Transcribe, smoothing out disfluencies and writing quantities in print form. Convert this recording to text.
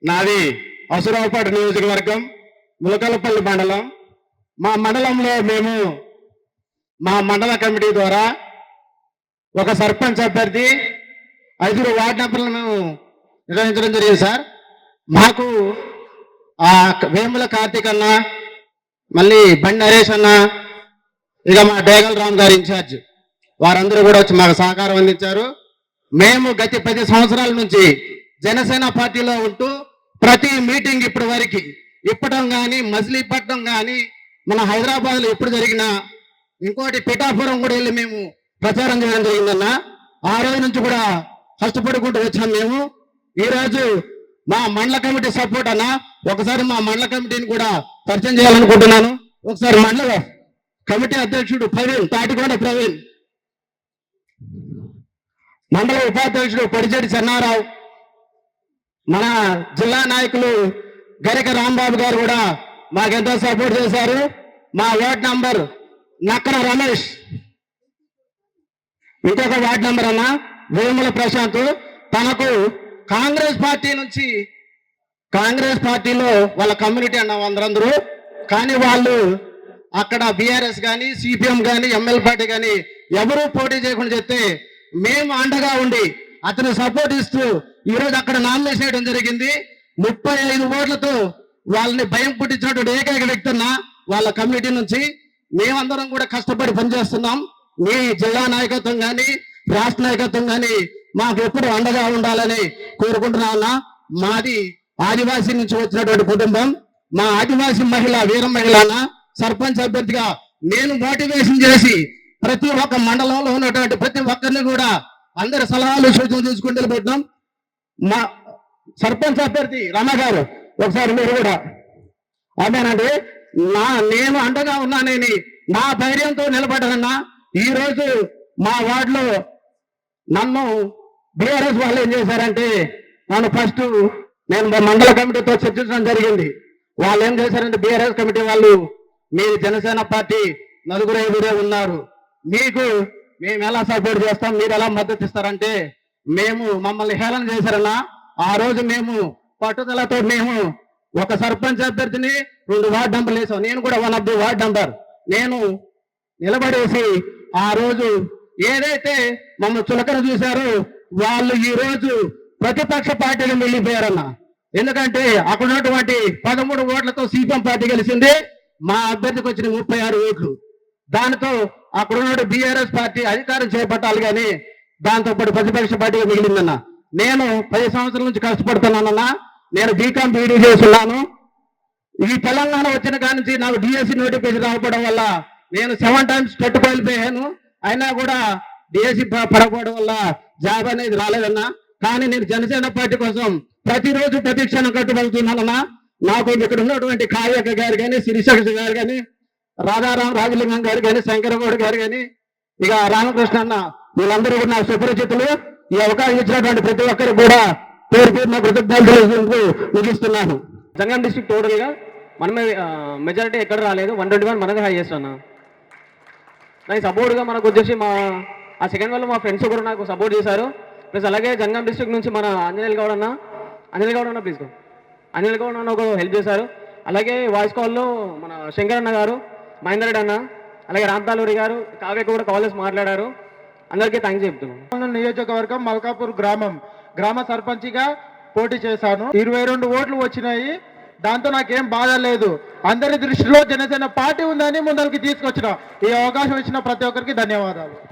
నాది అసురావుపేట నియోజకవర్గం, ములకలపల్లి మండలం. మా మండలంలో మేము మా మండల కమిటీ ద్వారా ఒక సర్పంచ్ అభ్యర్థి 5 వార్డు నెంబర్లను మేము నిర్వహించడం జరిగింది సార్. మాకు వేముల కార్తీక్ అన్న, మళ్ళీ బండి నరేష్ అన్న, ఇక మా డేగల్ రామ్ గారి ఇన్ఛార్జ్, వారందరూ కూడా వచ్చి మాకు సహకారం అందించారు. మేము గత 10 సంవత్సరాల నుంచి జనసేన పార్టీలో ఉంటూ ప్రతి మీటింగ్ ఇప్పటి వరకు ఇప్పటం కానీ, మజిలీపట్నం కానీ, మన హైదరాబాద్లో ఎప్పుడు జరిగినా, ఇంకోటి పిఠాపురం కూడా వెళ్ళి మేము ప్రచారం చేయడం జరిగిందన్న. ఆ రోజు నుంచి కూడా కష్టపడుకుంటూ వచ్చాం మేము. ఈరోజు మా మండల కమిటీ సపోర్ట్ అన్న, ఒకసారి మా మండల కమిటీని కూడా పరిచయం చేయాలనుకుంటున్నాను. ఒకసారి మండల కమిటీ అధ్యక్షుడు ప్రవీణ్, తాటికొండ ప్రవీణ్, మండల ఉపాధ్యక్షుడు పొడిచెట్టి చెన్నారావు, మన జిల్లా నాయకులు గరిక రాంబాబు గారు కూడా మాకెంతో సపోర్ట్ చేశారు. మా వార్డ్ నంబర్ నక్కన రమేష్, ఇంకొక వార్డ్ నంబర్ అన్న వేముల ప్రశాంత్, తనకు కాంగ్రెస్ పార్టీలో వాళ్ళ కమ్యూనిటీ అన్న అందరూ, కానీ వాళ్ళు అక్కడ బీఆర్ఎస్ కానీ, సిపిఎం కానీ, ఎంఎల్ పార్టీ కానీ ఎవరూ పోటీ చేయకుండా చెప్తే మేము అండగా ఉండి అతను సపోర్ట్ ఇస్తూ ఈరోజు అక్కడ నామినేషన్ చేయడం జరిగింది. 35 ఓట్లతో వాళ్ళని భయం పుట్టించినటువంటి ఏకైక వ్యక్తి అన్న వాళ్ళ కమ్యూనిటీ నుంచి. మేమందరం కూడా కష్టపడి పనిచేస్తున్నాం. మీ జిల్లా నాయకత్వం కానీ, రాష్ట్ర నాయకత్వం కానీ మాకు ఎప్పుడు అండగా ఉండాలని కోరుకుంటున్నా. మాది ఆదివాసీ నుంచి వచ్చినటువంటి కుటుంబం. మా ఆదివాసీ మహిళ, వీర మహిళ సర్పంచ్ అభ్యర్థిగా నేను మోటివేషన్ చేసి ప్రతి ఒక్క మండలంలో ఉన్నటువంటి ప్రతి ఒక్కరిని కూడా అందరి సలహాలు సూచనలు తీసుకుంటూ పెట్టినాం. మా సర్పంచ్ అభ్యర్థి రమ గారు, ఒకసారి మీరు కూడా అదేనండి, నేను అండగా ఉన్నానని నా ధైర్యంతో నిలబడ్డానన్నా. ఈ రోజు మా వార్డులో నన్ను బీఆర్ఎస్ వాళ్ళు ఏం చేశారంటే, నన్ను ఫస్ట్ నేను మండల కమిటీతో చర్చించడం జరిగింది. వాళ్ళు ఏం చేశారంటే, బీఆర్ఎస్ కమిటీ వాళ్ళు, మీ జనసేన పార్టీ 4-5 ఉన్నారు, మీకు మేము ఎలా సపోర్ట్ చేస్తాం, మీరు ఎలా మద్దతు ఇస్తారంటే మమ్మల్ని హేళన చేశారన్నా. ఆ రోజు మేము పట్టుదలతో మేము ఒక సర్పంచ్ అభ్యర్థిని 2 వార్డు నంబర్లు వేసాం. నేను కూడా 1 ఆఫ్ ది వార్డు నంబర్. నేను నిలబడేసి ఆ రోజు ఏదైతే మమ్మల్ని చులకన చూశారో వాళ్ళు ఈ రోజు ప్రతిపక్ష పార్టీలు వెళ్ళిపోయారన్న. ఎందుకంటే అక్కడ ఉన్నటువంటి 13 ఓట్లతో సిపిఎం పార్టీ గెలిచింది, మా అభ్యర్థికి వచ్చిన 36 ఓట్లు. దానితో అక్కడ ఉన్న బీఆర్ఎస్ పార్టీ అధికారం చేపట్టాలి, కానీ దాంతో పాటు ప్రతిపక్ష పార్టీగా మిగిలిందన్న. నేను 10 సంవత్సరాల నుంచి కష్టపడుతున్నానన్నా. నేను బీకాం బీడీ చేస్తున్నాను. ఈ తెలంగాణ వచ్చిన కాడి నుంచి నాకు డిఎస్సి నోటిఫికేషన్ రావడం వల్ల నేను 7 టైమ్స్ పెట్టుకోలేకపోయాను. అయినా కూడా డిఎస్సి పడకపోవడం వల్ల జాబ్ అనేది రాలేదన్నా. కానీ నేను జనసేన పార్టీ కోసం ప్రతిరోజు ప్రతి క్షణం కట్టుబడుతున్నానన్నా. నాకు ఇక్కడ ఉన్నటువంటి కావ్యక్క గారు కానీ, శిరీష గారు కానీ, రాధారాం రాజలింగం గారు కానీ, శంకరగౌడ్ గారు కానీ, ఇక రామకృష్ణ అన్న, వీళ్ళందరూ కూడా నాకు సుపరిచితులు. ఈ అవకాశం ఇచ్చినటువంటి ప్రతి ఒక్కరికి కూడా పేరు పేరున కృతజ్ఞతలు ముగిస్తున్నాను. జంగాం డిస్ట్రిక్ట్ టోటల్ గా మనమే మెజారిటీ ఎక్కడ రాలేదు, 121 మనదే హై చేస్తున్నా. దానికి సపోర్ట్ గా మనకు వచ్చేసి ఆ సెకండ్ వాళ్ళు మా ఫ్రెండ్స్ కూడా నాకు సపోర్ట్ చేశారు. ప్లస్ అలాగే జంగాం డిస్ట్రిక్ట్ నుంచి మన అంజనేల్ గౌడ్ అన్న ప్లీజ్ అంజనేల్ గౌడ్ అన్న ఒక హెల్ప్ చేశారు. అలాగే వాయిస్ కాల్లో మన శంకర్ అన్న గారు, మహేందర్ రెడ్డి అన్న, అలాగే రాంతాలూరి గారు, కావ్య కూడా కాలేజ్ మాట్లాడారు. అందరికీ థ్యాంక్స్ చెప్తున్నాను. నియోజకవర్గం మల్కాపూర్ గ్రామ సర్పంచిగా పోటీ చేశాను. 22 ఓట్లు వచ్చినాయి. దాంతో నాకేం బాధ లేదు. అందరి దృష్టిలో జనసేన పార్టీ ఉందని ముందరికి తీసుకొచ్చిన ఈ అవకాశం ఇచ్చిన ప్రతి ఒక్కరికి ధన్యవాదాలు.